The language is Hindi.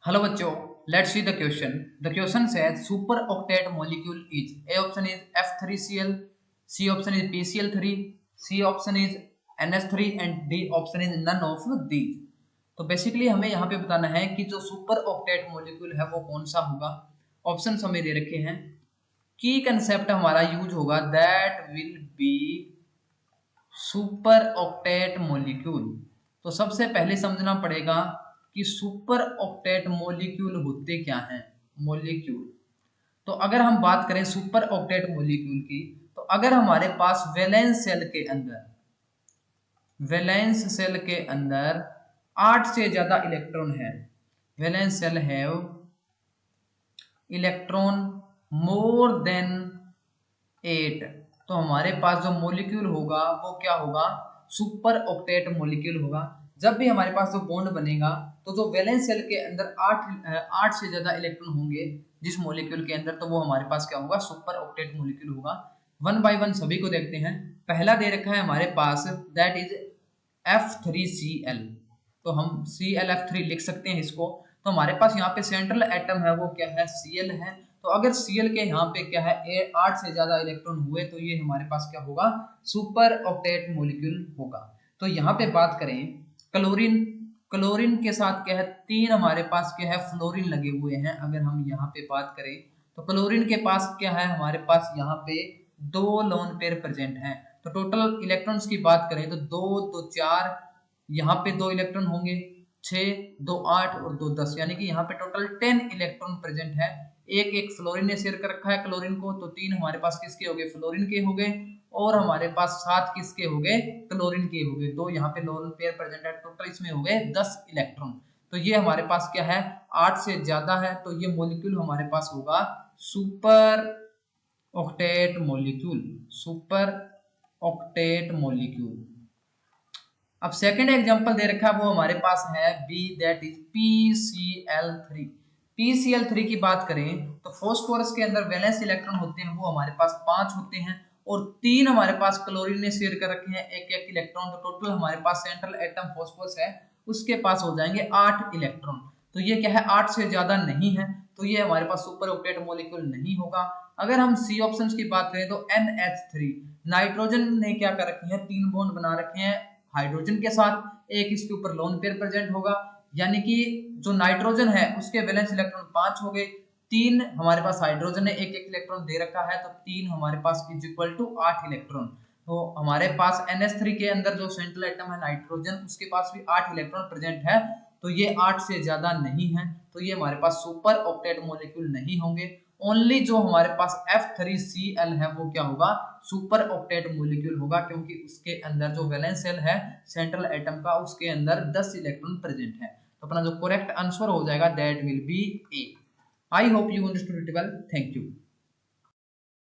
Hello बच्चों, let's see the question. The question says super octet molecule is A option is F3Cl, C option is PCl3, C option is NH3 and D option is none of these. तो बेसिकली हमें यहाँ पे बताना है कि जो सुपर ऑक्टेट मॉलिक्यूल है वो कौन सा होगा। ऑप्शन हमें दे रखे हैं। की कंसेप्ट हमारा यूज होगा that will be super octet molecule. तो सबसे पहले समझना पड़ेगा कि सुपर ऑक्टेट मॉलिक्यूल होते क्या हैं। मॉलिक्यूल तो अगर हम बात करें सुपर ऑक्टेट मॉलिक्यूल की, तो अगर हमारे पास वैलेंस सेल के अंदर 8 से ज्यादा इलेक्ट्रॉन है, valence shell have electron more than 8, तो हमारे पास जो मॉलिक्यूल होगा वो क्या होगा, सुपर ऑक्टेट मॉलिक्यूल होगा। जब भी हमारे पास जो बॉन्ड बनेगा तो जो वैलेंस सेल के अंदर 8 से ज्यादा इलेक्ट्रॉन होंगे जिस मॉलिक्यूल के अंदर, तो वो हमारे पास क्या होगा, सुपर ऑक्टेट मॉलिक्यूल होगा। वन बाय वन सभी को देखते हैं। पहला दे रखा है हमारे पास दैट इज F3Cl, तो हम ClF3 लिख सकते हैं इसको। तो हमारे पास यहाँ पे सेंट्रल एटम है वो क्या है, Cl है। तो अगर Cl के यहाँ पे क्या है 8 से ज्यादा इलेक्ट्रॉन हुए तो ये हमारे पास क्या होगा, सुपर ऑक्टेट मॉलिक्यूल होगा। तो यहाँ पे बात करें क्लोरीन, क्लोरीन के साथ क्या है 3 हमारे पास क्या है फ्लोरीन लगे हुए हैं। अगर हम यहाँ पे बात करें तो क्लोरीन के पास क्या है, हमारे पास यहाँ पे 2 लोन पेयर प्रेजेंट हैं। तो टोटल इलेक्ट्रॉन्स की बात करें तो 2 2 4, यहाँ पे 2 इलेक्ट्रॉन होंगे, 6 2 8 और 2 10, यानी कि यहाँ पे टोटल 10 इलेक्ट्रॉन प्रेजेंट है। एक एक फ्लोरीन ने शेयर कर रखा है क्लोरीन को, तो 3 हमारे पास किसके हो गए, फ्लोरीन के हो गए, और हमारे पास 7 किसके हो गए, क्लोरीन के हो गए। 2 यहाँ पे लोन पेयर प्रेजेंट है, टोटल इसमें हो गए 10 इलेक्ट्रॉन। तो ये हमारे पास क्या है, 8 से ज्यादा है, तो ये मॉलिक्यूल हमारे पास होगा super octet molecule, super octet molecule. अब सेकंड एग्जांपल दे रखा है वो हमारे पास है B, that is PCl3। PCl3 की बात करें तो फास्फोरस के अंदर वैलेंस इलेक्ट्रॉन होते हैं वो हमारे पास 5 होते हैं, और 3 हमारे पास क्लोरीन ने शेयर कर रखे हैं एक एक इलेक्ट्रॉन। तो टोटल हमारे पास सेंट्रल एटम फास्फोरस है उसके पास हो जाएंगे 8 इलेक्ट्रॉन। तो ये क्या है, 8 से ज्यादा नहीं है, तो ये हमारे पास सुपर ऑक्टेट मॉलिक्यूल नहीं होगा। अगर हम सी ऑप्शन की बात करें तो NH3, नाइट्रोजन ने क्या कर रखे हैं, 3 बॉन्ड बना रखे हैं हाइड्रोजन के साथ, एक इसके ऊपर लोन पेयर प्रेजेंट होगा, यानी कि जो नाइट्रोजन है उसके वैलेंस इलेक्ट्रॉन 5 हो गए, 3 हमारे पास हाइड्रोजन ने एक एक इलेक्ट्रॉन दे रखा है, तो 3 हमारे पास इज इक्वल टू 8 इलेक्ट्रॉन। तो हमारे पास NH3 के अंदर जो सेंट्रल एटम है नाइट्रोजन, उसके पास भी 8 इलेक्ट्रॉन प्रेजेंट है, तो ये 8 से ज्यादा नहीं है, तो ये हमारे पास सुपर ऑक्टेट मॉलिक्यूल नहीं होंगे। ओनली जो हमारे पास F3Cl है वो क्या होगा, सुपर ऑक्टेट मॉलिक्यूल होगा, क्योंकि उसके अंदर जो वैलेंस शेल है सेंट्रल एटम का उसके अंदर 10 इलेक्ट्रॉन प्रेजेंट है। तो अपना जो करेक्ट आंसर हो जाएगा that will be A. I hope you understood it well, thank you.